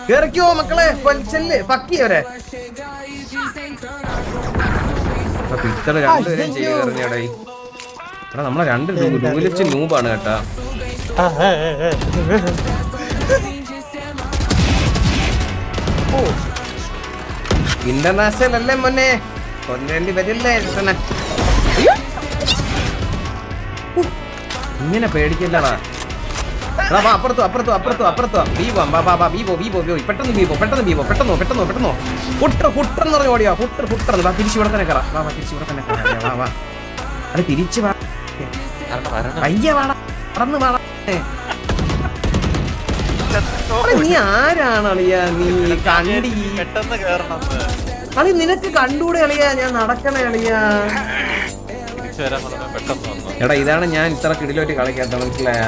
കേറിക്കോ മക്കളെ, ചെല്ല് പക്കിയവരെ പിത്തള് രണ്ടുപേരും ചെയ്തറിഞ്ഞടേ. എടാ നമ്മളെ രണ്ട് നൂലിച്ച് നൂബാണ് കേട്ടാ. ഇന്റർനാഷണൽ അല്ലേ മോനെ, കൊല്ലേണ്ടി വരില്ലേ? ഇങ്ങനെ പേടിക്കല്ലടാ. അപ്പുറത്തോ ബീവോ പെട്ടെന്ന് കുട്ടെന്ന് പറഞ്ഞു ഓടിയാ. കുട്ടെന്ന് തിരിച്ചു ഇവിടെ തന്നെ കയറാം. അത് തിരിച്ചു പയ്യ പറന്ന് വേണം. നീ ആരാണ് അളിയാ? നീ കണ്ടി അളി, നിനക്ക് കണ്ടൂടെ അളിയാ? ഞാൻ നടക്കണേ അളിയാ. എടാ ഇതാണ് ഞാൻ ഇത്ര കിടിലോട്ട് കളിക്കാത്ത, മനസ്സിലായ?